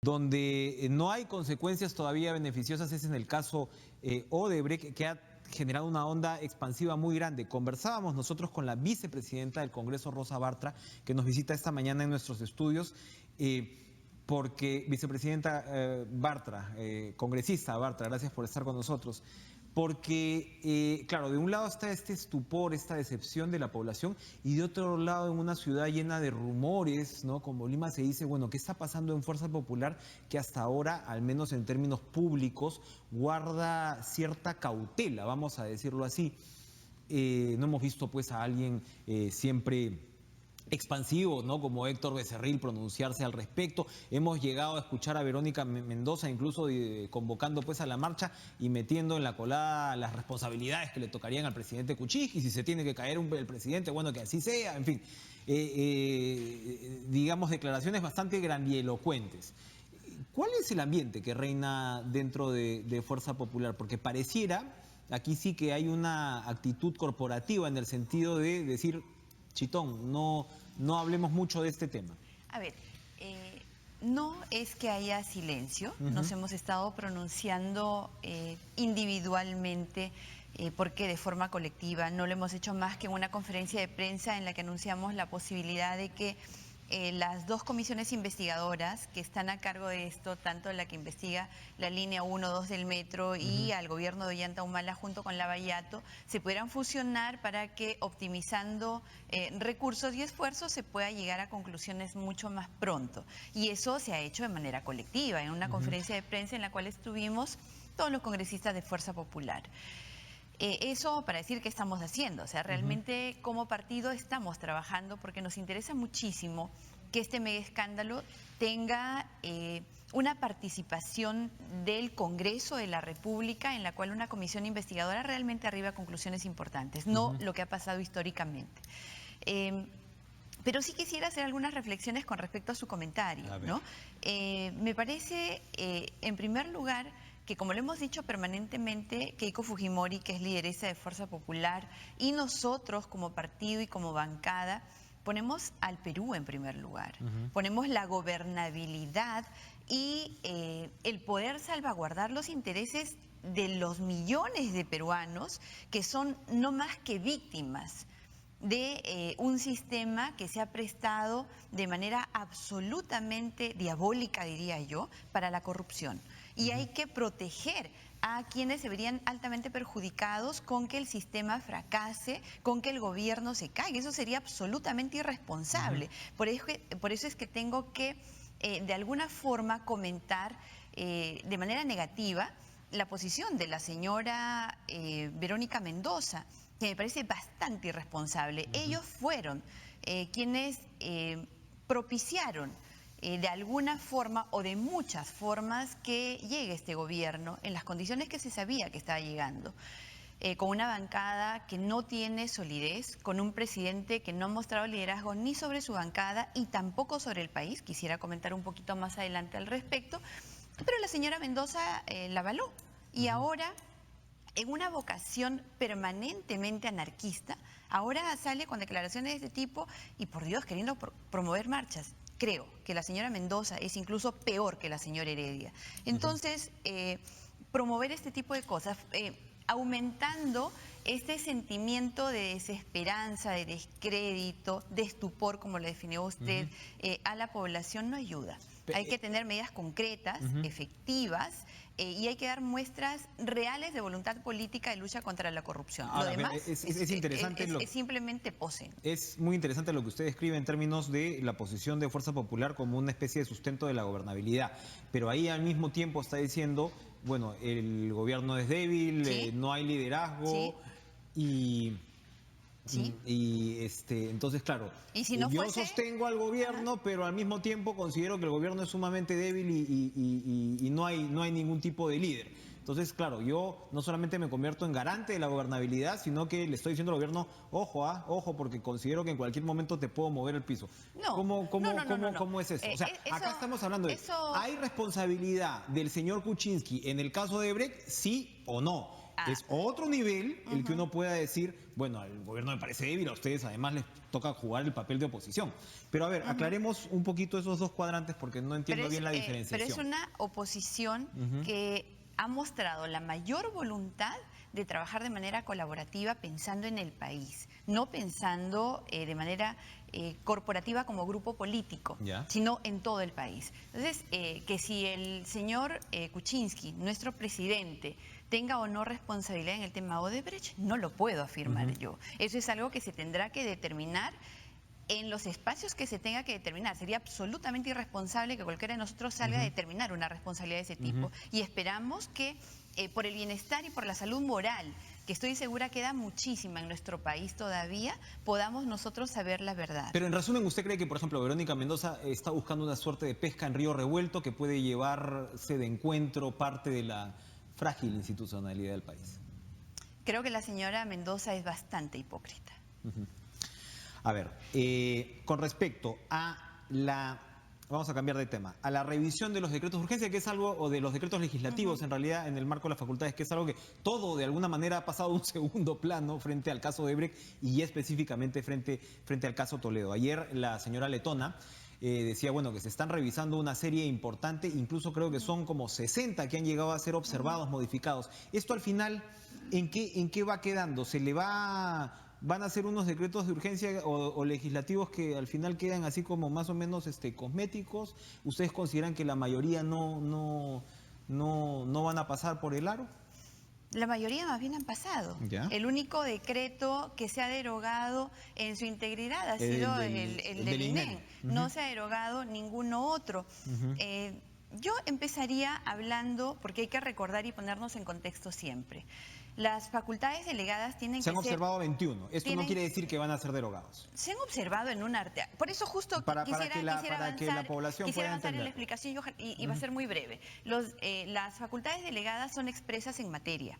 Donde no hay consecuencias todavía beneficiosas es en el caso Odebrecht, que ha generado una onda expansiva muy grande. Conversábamos nosotros con la vicepresidenta del Congreso, Rosa Bartra, que nos visita esta mañana en nuestros estudios, porque, vicepresidenta Bartra, congresista Bartra, gracias por estar con nosotros. Porque, claro, de un lado está este estupor, esta decepción de la población, y de otro lado, en una ciudad llena de rumores, ¿no? Como Lima se dice, bueno, ¿qué está pasando en Fuerza Popular? Que hasta ahora, al menos en términos públicos, guarda cierta cautela, vamos a decirlo así. No hemos visto pues a alguien siempre expansivo, ¿no? Como Héctor Becerril pronunciarse al respecto. Hemos llegado a escuchar a Verónica Mendoza incluso convocando pues a la marcha y metiendo en la colada las responsabilidades que le tocarían al presidente Kuczynski, y si se tiene que caer el presidente, bueno, que así sea, en fin. Digamos, declaraciones bastante grandilocuentes. ¿Cuál es el ambiente que reina dentro de Fuerza Popular? Porque pareciera, aquí sí que hay una actitud corporativa en el sentido de decir, chitón, no hablemos mucho de este tema. A ver, no es que haya silencio, nos hemos estado pronunciando individualmente, porque de forma colectiva no lo hemos hecho más que en una conferencia de prensa en la que anunciamos la posibilidad de que las dos comisiones investigadoras que están a cargo de esto, tanto la que investiga la línea 1, 2 del metro y al gobierno de Ollanta Humala junto con Lavallato, se pudieran fusionar para que, optimizando recursos y esfuerzos, se pueda llegar a conclusiones mucho más pronto. Y eso se ha hecho de manera colectiva, en una conferencia de prensa en la cual estuvimos todos los congresistas de Fuerza Popular. Eso para decir qué estamos haciendo, o sea, realmente como partido estamos trabajando porque nos interesa muchísimo que este mega escándalo tenga una participación del Congreso de la República, en la cual una comisión investigadora realmente arriba a conclusiones importantes, no lo que ha pasado históricamente. Pero sí quisiera hacer algunas reflexiones con respecto a su comentario, ¿no? Me parece, en primer lugar, que como lo hemos dicho permanentemente, Keiko Fujimori, que es lideresa de Fuerza Popular, y nosotros como partido y como bancada, ponemos al Perú en primer lugar. Ponemos la gobernabilidad y el poder salvaguardar los intereses de los millones de peruanos que son no más que víctimas de un sistema que se ha prestado de manera absolutamente diabólica, diría yo, para la corrupción. Y hay que proteger a quienes se verían altamente perjudicados con que el sistema fracase, con que el gobierno se caiga. Eso sería absolutamente irresponsable. Por eso es que tengo que, de alguna forma, comentar de manera negativa la posición de la señora Verónica Mendoza, que me parece bastante irresponsable. Ellos fueron quienes propiciaron de alguna forma o de muchas formas que llegue este gobierno en las condiciones que se sabía que estaba llegando. Con una bancada que no tiene solidez, con un presidente que no ha mostrado liderazgo ni sobre su bancada y tampoco sobre el país. Quisiera comentar un poquito más adelante al respecto, pero la señora Mendoza la avaló y ahora, en una vocación permanentemente anarquista, ahora sale con declaraciones de este tipo y, por Dios, queriendo promover marchas. Creo que la señora Mendoza es incluso peor que la señora Heredia. Entonces, promover este tipo de cosas, aumentando este sentimiento de desesperanza, de descrédito, de estupor, como lo definió usted, a la población no ayuda. Hay que tener medidas concretas, efectivas, y hay que dar muestras reales de voluntad política de lucha contra la corrupción. Ahora, lo demás es interesante es simplemente pose. Es muy interesante lo que usted escribe en términos de la posición de Fuerza Popular como una especie de sustento de la gobernabilidad, pero ahí al mismo tiempo está diciendo, bueno, el gobierno es débil, no hay liderazgo, entonces, claro, ¿Y si no yo sostengo al gobierno, pero al mismo tiempo considero que el gobierno es sumamente débil y no hay ningún tipo de líder. Entonces, claro, yo no solamente me convierto en garante de la gobernabilidad, sino que le estoy diciendo al gobierno, ojo, porque considero que en cualquier momento te puedo mover el piso. No, ¿Cómo es eso? O sea, acá estamos hablando de, ¿hay responsabilidad del señor Kuczynski en el caso de Odebrecht, sí o no? Es otro nivel el que uno pueda decir, bueno, al gobierno me parece débil, a ustedes además les toca jugar el papel de oposición. Pero a ver, aclaremos un poquito esos dos cuadrantes porque no entiendo bien la diferenciación. Pero es una oposición que ha mostrado la mayor voluntad de trabajar de manera colaborativa pensando en el país, no pensando de manera corporativa como grupo político, sino en todo el país. Entonces, que si el señor Kuczynski, nuestro presidente, tenga o no responsabilidad en el tema Odebrecht, no lo puedo afirmar yo. Eso es algo que se tendrá que determinar en los espacios que se tenga que determinar. Sería absolutamente irresponsable que cualquiera de nosotros salga a determinar una responsabilidad de ese tipo. Y esperamos que por el bienestar y por la salud moral, que estoy segura queda muchísima en nuestro país todavía, podamos nosotros saber la verdad. Pero en resumen, ¿usted cree que, por ejemplo, Verónica Mendoza está buscando una suerte de pesca en río revuelto que puede llevarse de encuentro parte de la frágil institucionalidad del país? Creo que la señora Mendoza es bastante hipócrita. A ver, con respecto a la, vamos a cambiar de tema, a la revisión de los decretos de urgencia, que es algo, o de los decretos legislativos en realidad en el marco de las facultades, que es algo que todo de alguna manera ha pasado a un segundo plano frente al caso de Odebrecht y específicamente frente al caso Toledo. Ayer la señora Letona decía, bueno, que se están revisando una serie importante, incluso creo que son como 60 que han llegado a ser observados, modificados. Esto al final, ¿en qué va quedando? ¿Se le van a hacer unos decretos de urgencia o legislativos que al final quedan así como más o menos cosméticos? ¿Ustedes consideran que la mayoría no van a pasar por el aro? La mayoría más bien han pasado. ¿Ya? El único decreto que se ha derogado en su integridad ha sido el del INEM. No se ha derogado ninguno otro. Yo empezaría hablando, porque hay que recordar y ponernos en contexto siempre. Las facultades delegadas tienen que ser... Se han observado 21. Esto no quiere decir que van a ser derogados. Se han observado en un arte. Por eso justo para que la población pueda avanzar entender. en la explicación y va a ser muy breve. Las facultades delegadas son expresas en materia.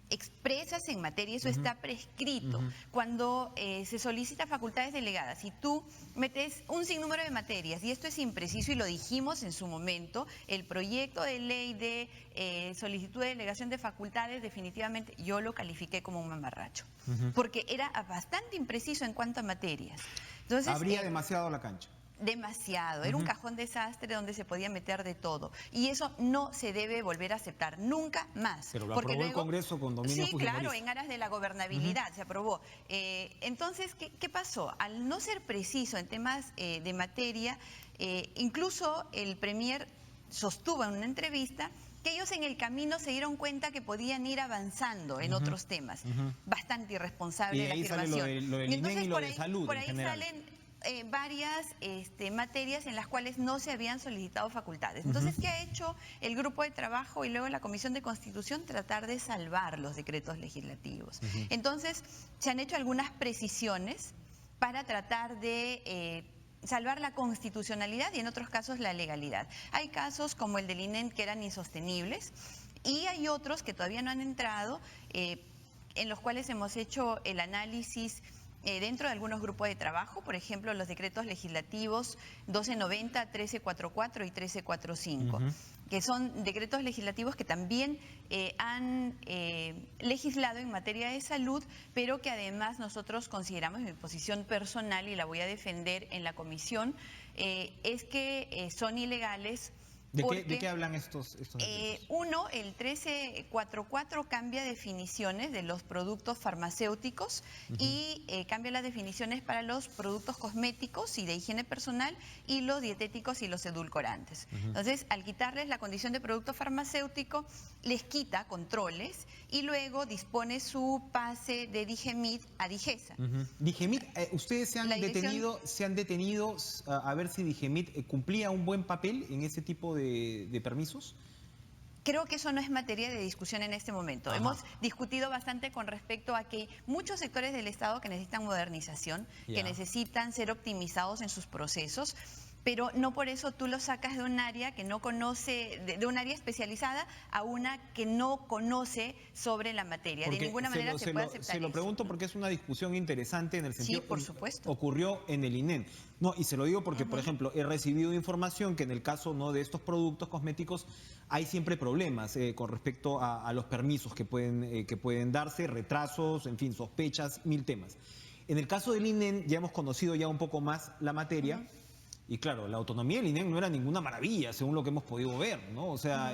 Expresas en materia, eso está prescrito. Cuando se solicita facultades delegadas y tú metes un sinnúmero de materias, y esto es impreciso y lo dijimos en su momento, el proyecto de ley de solicitud de delegación de facultades definitivamente yo lo califiqué como un mamarracho, porque era bastante impreciso en cuanto a materias. Entonces, habría demasiado la cancha. Demasiado, era un cajón desastre donde se podía meter de todo y eso no se debe volver a aceptar nunca más. Pero lo aprobó el Congreso con dominio fujimorista. Claro, en aras de la gobernabilidad se aprobó. Entonces, ¿qué pasó? Al no ser preciso en temas de materia, incluso el Premier sostuvo en una entrevista que ellos en el camino se dieron cuenta que podían ir avanzando en otros temas. Bastante irresponsable la afirmación. Sale lo del INEM y lo de salud por ahí en general. salen varias materias en las cuales no se habían solicitado facultades. Entonces, ¿qué ha hecho el grupo de trabajo y luego la Comisión de Constitución? Tratar de salvar los decretos legislativos. Entonces, se han hecho algunas precisiones para tratar de salvar la constitucionalidad y en otros casos la legalidad. Hay casos como el del INEM que eran insostenibles y hay otros que todavía no han entrado, en los cuales hemos hecho el análisis dentro de algunos grupos de trabajo, por ejemplo, los decretos legislativos 1290, 1344 y 1345, que son decretos legislativos que también han legislado en materia de salud, pero que además nosotros consideramos, en mi posición personal, y la voy a defender en la comisión, es que son ilegales. ¿De qué hablan estos decretos? Uno, el 1344 cambia definiciones de los productos farmacéuticos y cambia las definiciones para los productos cosméticos y de higiene personal y los dietéticos y los edulcorantes. Entonces, al quitarles la condición de producto farmacéutico, les quita controles y luego dispone su pase de Digemit a Digesa. Digemit, ustedes se han detenido a ver si Digemit cumplía un buen papel en ese tipo de permisos. Creo que eso no es materia de discusión en este momento. Hemos discutido bastante con respecto a que muchos sectores del Estado que necesitan modernización, que necesitan ser optimizados en sus procesos, pero no por eso tú lo sacas de un área que no conoce, de un área especializada a una que no conoce sobre la materia. Porque de ninguna manera se puede aceptar se lo eso. pregunto porque es una discusión interesante en el sentido... Sí, por supuesto. Ocurrió en el INEN. No, y se lo digo porque, por ejemplo, he recibido información que en el caso no de estos productos cosméticos hay siempre problemas con respecto a los permisos que pueden darse, retrasos, en fin, sospechas, mil temas. En el caso del INEN ya hemos conocido ya un poco más la materia. Y claro, la autonomía del INEM no era ninguna maravilla, según lo que hemos podido ver, ¿no? O sea,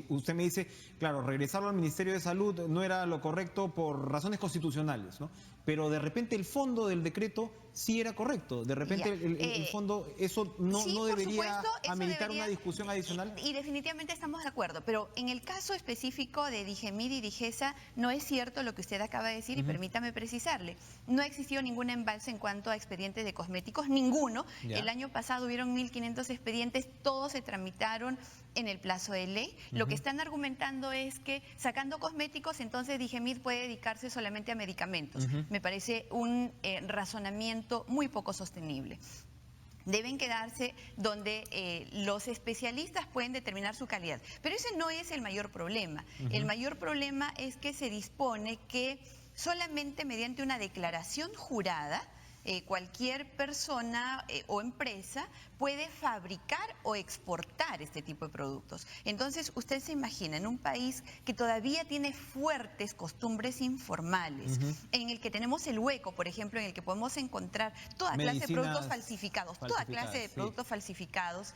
usted me dice, claro, regresarlo al Ministerio de Salud no era lo correcto por razones constitucionales, ¿no? Pero de repente el fondo del decreto sí era correcto. De repente el fondo, eso no, sí, no debería supuesto, ameritar una discusión adicional. Y definitivamente estamos de acuerdo, pero en el caso específico de Digemid y Digesa no es cierto lo que usted acaba de decir y permítame precisarle. No ha existido ningún embalse en cuanto a expedientes de cosméticos, ninguno. Ya. El año pasado hubieron 1.500 expedientes, todos se tramitaron en el plazo de ley. Lo que están argumentando es que sacando cosméticos, entonces Digemid puede dedicarse solamente a medicamentos. Me parece un razonamiento muy poco sostenible. Deben quedarse donde los especialistas pueden determinar su calidad. Pero ese no es el mayor problema. El mayor problema es que se dispone que solamente mediante una declaración jurada cualquier persona o empresa puede fabricar o exportar este tipo de productos. Entonces, usted se imagina en un país que todavía tiene fuertes costumbres informales, en el que tenemos el hueco, por ejemplo, en el que podemos encontrar toda clase de productos falsificados, productos falsificados,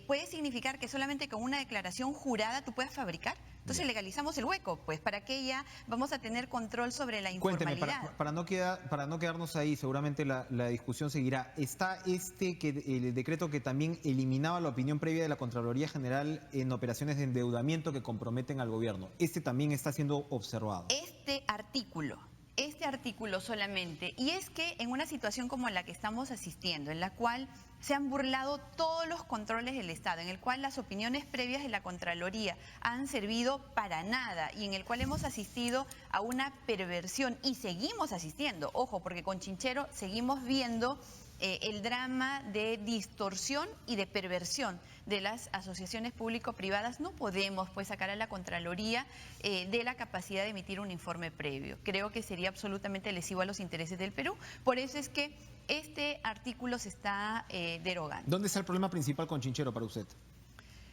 puede significar que solamente con una declaración jurada tú puedas fabricar. Entonces legalizamos el hueco, pues ¿para qué ya vamos a tener control sobre la informalidad? Cuénteme, para no quedarnos ahí, seguramente la discusión seguirá. ¿Está el decreto que también eliminaba la opinión previa de la Contraloría General en operaciones de endeudamiento que comprometen al gobierno? ¿Este también está siendo observado? Este artículo solamente, y es que en una situación como la que estamos asistiendo, en la cual se han burlado todos los controles del Estado, en el cual las opiniones previas de la Contraloría han servido para nada y en el cual hemos asistido a una perversión y seguimos asistiendo, ojo, porque con Chinchero seguimos viendo el drama de distorsión y de perversión de las asociaciones público-privadas. No podemos pues sacar a la Contraloría de la capacidad de emitir un informe previo. Creo que sería absolutamente lesivo a los intereses del Perú. Por eso es que este artículo se está derogando. ¿Dónde está el problema principal con Chinchero para usted?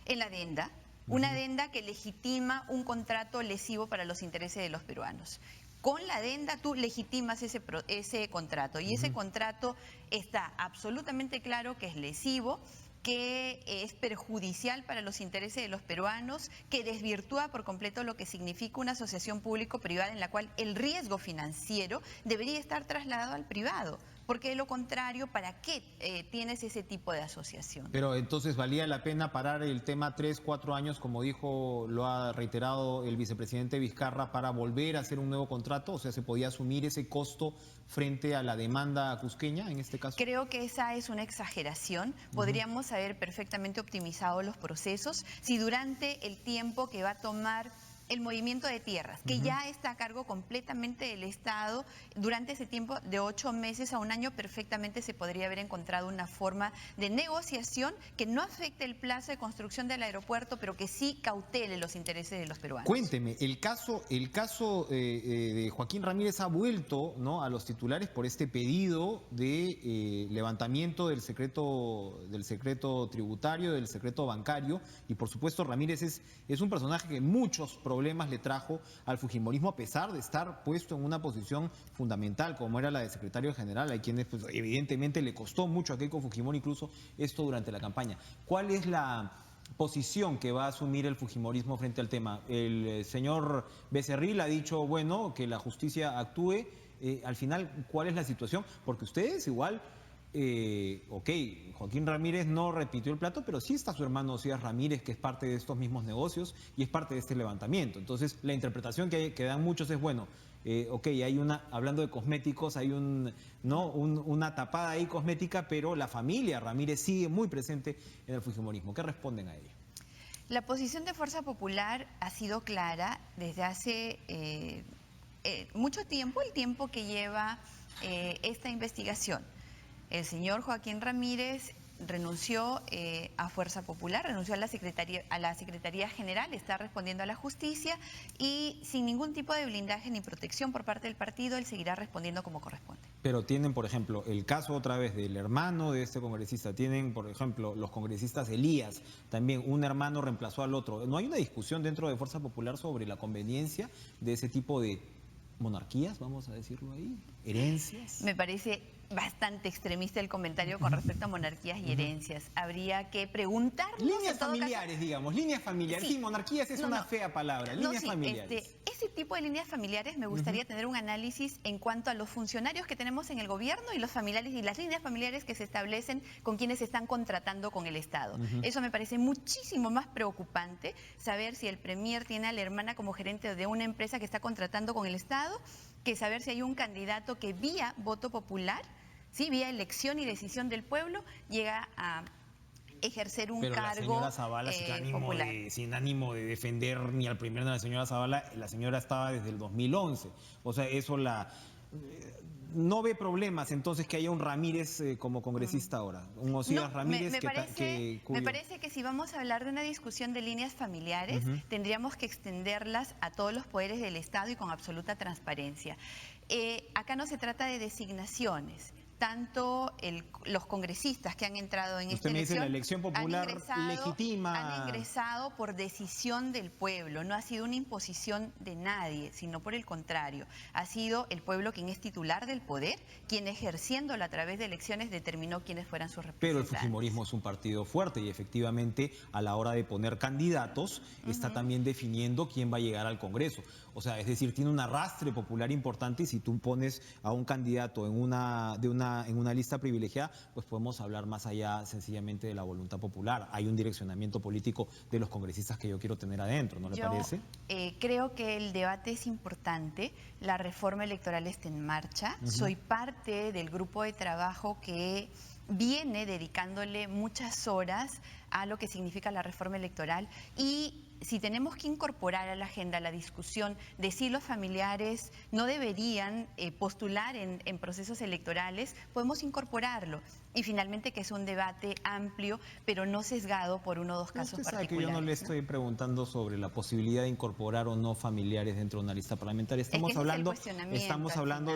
En la adenda. Una adenda que legitima un contrato lesivo para los intereses de los peruanos. Con la adenda tú legitimas ese contrato y ese contrato está absolutamente claro que es lesivo, que es perjudicial para los intereses de los peruanos, que desvirtúa por completo lo que significa una asociación público-privada en la cual el riesgo financiero debería estar trasladado al privado. Porque de lo contrario, ¿para qué tienes ese tipo de asociación? Pero entonces, ¿valía la pena parar el tema 3, 4 años, como dijo, lo ha reiterado el vicepresidente Vizcarra, para volver a hacer un nuevo contrato? O sea, ¿se podía asumir ese costo frente a la demanda cusqueña en este caso? Creo que esa es una exageración. Podríamos haber perfectamente optimizado los procesos si durante el tiempo que va a tomar el movimiento de tierras, que ya está a cargo completamente del Estado, durante ese tiempo de 8 meses a un año perfectamente se podría haber encontrado una forma de negociación que no afecte el plazo de construcción del aeropuerto, pero que sí cautele los intereses de los peruanos. Cuénteme, el caso de Joaquín Ramírez ha vuelto, ¿no?, a los titulares por este pedido de levantamiento del secreto tributario, del secreto bancario, y por supuesto Ramírez es un personaje que muchos problemas le trajo al fujimorismo, a pesar de estar puesto en una posición fundamental como era la de secretario general, a quienes pues, evidentemente le costó mucho a Keiko Fujimori incluso esto durante la campaña. ¿Cuál es la posición que va a asumir el fujimorismo frente al tema? El señor Becerril ha dicho, bueno, que la justicia actúe. Al final, ¿cuál es la situación? Porque ustedes igual... Joaquín Ramírez no repitió el plato, pero sí está su hermano Osías Ramírez, que es parte de estos mismos negocios y es parte de este levantamiento. Entonces, la interpretación que dan muchos es, bueno, hay hablando de cosméticos, hay una tapada ahí cosmética, pero la familia Ramírez sigue muy presente en el fujimorismo. ¿Qué responden a ella? La posición de Fuerza Popular ha sido clara desde hace mucho tiempo, el tiempo que lleva esta investigación. El señor Joaquín Ramírez renunció a Fuerza Popular, renunció a la Secretaría General, está respondiendo a la justicia y sin ningún tipo de blindaje ni protección por parte del partido, él seguirá respondiendo como corresponde. Pero tienen, por ejemplo, el caso otra vez del hermano de este congresista, tienen, por ejemplo, los congresistas Elías, también un hermano reemplazó al otro. ¿No hay una discusión dentro de Fuerza Popular sobre la conveniencia de ese tipo de monarquías, vamos a decirlo ahí, herencias? Me parece bastante extremista el comentario con respecto a monarquías y herencias. Habría que preguntarnos... Líneas familiares, digamos, líneas familiares. Sí, monarquías es una fea palabra, líneas familiares. Ese tipo de líneas familiares me gustaría tener un análisis en cuanto a los funcionarios que tenemos en el gobierno y los familiares y las líneas familiares que se establecen con quienes se están contratando con el Estado. Eso me parece muchísimo más preocupante, saber si el premier tiene a la hermana como gerente de una empresa que está contratando con el Estado, que saber si hay un candidato que vía voto popular, ¿sí?, vía elección y decisión del pueblo, llega a ejercer un cargo la señora Zavala, popular. sin ánimo de defender ni al premier ni a la señora Zavala, la señora estaba desde el 2011. O sea, eso no ve problemas entonces que haya un Ramírez como congresista ahora, un Osías Ramírez me parece que si vamos a hablar de una discusión de líneas familiares, tendríamos que extenderlas a todos los poderes del Estado y con absoluta transparencia. Acá no se trata de designaciones. Tanto los congresistas que han entrado en esta elección, la elección popular legitima. Han ingresado por decisión del pueblo, no ha sido una imposición de nadie, sino por el contrario, ha sido el pueblo quien es titular del poder, quien ejerciéndolo a través de elecciones determinó quiénes fueran sus representantes. Pero el fujimorismo es un partido fuerte y efectivamente a la hora de poner candidatos está también definiendo quién va a llegar al Congreso. O sea, es decir, tiene un arrastre popular importante y si tú pones a un candidato en una lista privilegiada, pues podemos hablar más allá sencillamente de la voluntad popular. Hay un direccionamiento político de los congresistas que yo quiero tener adentro, ¿no le parece? Creo que el debate es importante, la reforma electoral está en marcha, soy parte del grupo de trabajo que viene dedicándole muchas horas a lo que significa la reforma electoral y si tenemos que incorporar a la agenda la discusión de si los familiares no deberían postular en procesos electorales, podemos incorporarlo. Y finalmente que es un debate amplio, pero no sesgado por uno o dos casos particulares. Usted sabe que yo no le estoy preguntando sobre la posibilidad de incorporar o no familiares dentro de una lista parlamentaria. Estamos hablando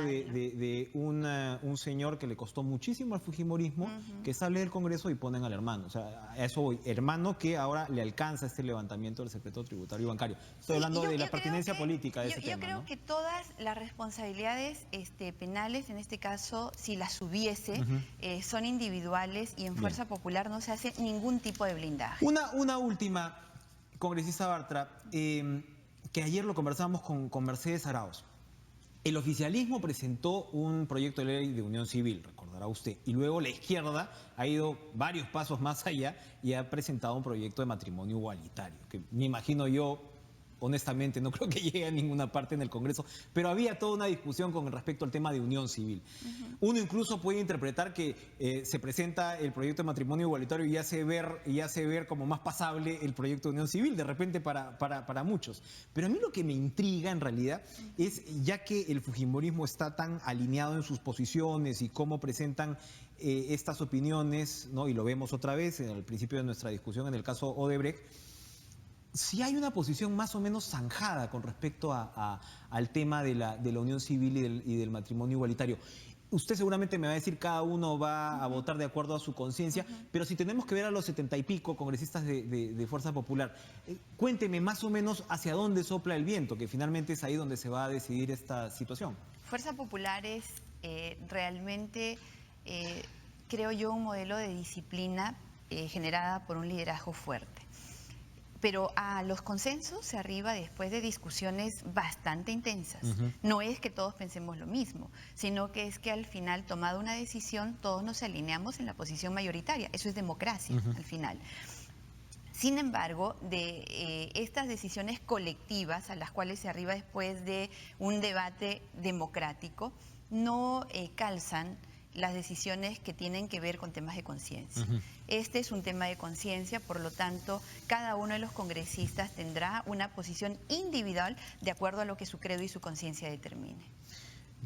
de un señor que le costó muchísimo al fujimorismo, que sale del Congreso y ponen al hermano. O sea, a eso voy. Hermano que ahora le alcanza este levantamiento del secreto tributario y bancario. Estoy hablando de la pertinencia política de ese tema. Yo creo que todas las responsabilidades penales, en este caso, si las hubiese, son individuales y en Fuerza Popular no se hace ningún tipo de blindaje. Una última, congresista Bartra, que ayer lo conversamos con Mercedes Arauz. El oficialismo presentó un proyecto de ley de unión civil, recordará usted, y luego la izquierda ha ido varios pasos más allá y ha presentado un proyecto de matrimonio igualitario, que me imagino yo, honestamente, no creo que llegue a ninguna parte en el Congreso, pero había toda una discusión con respecto al tema de unión civil. Uno incluso puede interpretar que se presenta el proyecto de matrimonio igualitario y hace ver como más pasable el proyecto de unión civil, de repente para muchos. Pero a mí lo que me intriga en realidad es, ya que el fujimorismo está tan alineado en sus posiciones y cómo presentan estas opiniones, ¿no? Y lo vemos otra vez en el principio de nuestra discusión en el caso Odebrecht, si hay una posición más o menos zanjada con respecto al tema de la unión civil y del matrimonio igualitario. Usted seguramente me va a decir cada uno va a votar de acuerdo a su conciencia, pero si tenemos que ver a los 70 y pico congresistas de Fuerza Popular, cuénteme más o menos hacia dónde sopla el viento, que finalmente es ahí donde se va a decidir esta situación. Fuerza Popular es realmente, creo yo, un modelo de disciplina generada por un liderazgo fuerte. Pero a los consensos se arriba después de discusiones bastante intensas. No es que todos pensemos lo mismo, sino que es que al final, tomada una decisión, todos nos alineamos en la posición mayoritaria. Eso es democracia, al final. Sin embargo, de estas decisiones colectivas a las cuales se arriba después de un debate democrático, no calzan las decisiones que tienen que ver con temas de conciencia. Este es un tema de conciencia, por lo tanto, cada uno de los congresistas tendrá una posición individual de acuerdo a lo que su credo y su conciencia determine.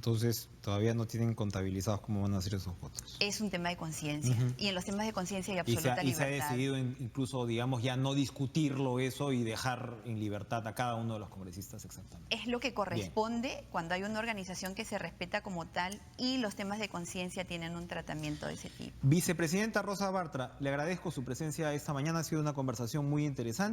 Entonces, todavía no tienen contabilizados cómo van a ser esos votos. Es un tema de conciencia. Y en los temas de conciencia hay absoluta Y se ha libertad. decidido incluso, digamos, ya no discutirlo eso y dejar en libertad a cada uno de los congresistas exactamente. Es lo que corresponde cuando hay una organización que se respeta como tal y los temas de conciencia tienen un tratamiento de ese tipo. Vicepresidenta Rosa Bartra, le agradezco su presencia esta mañana. Ha sido una conversación muy interesante.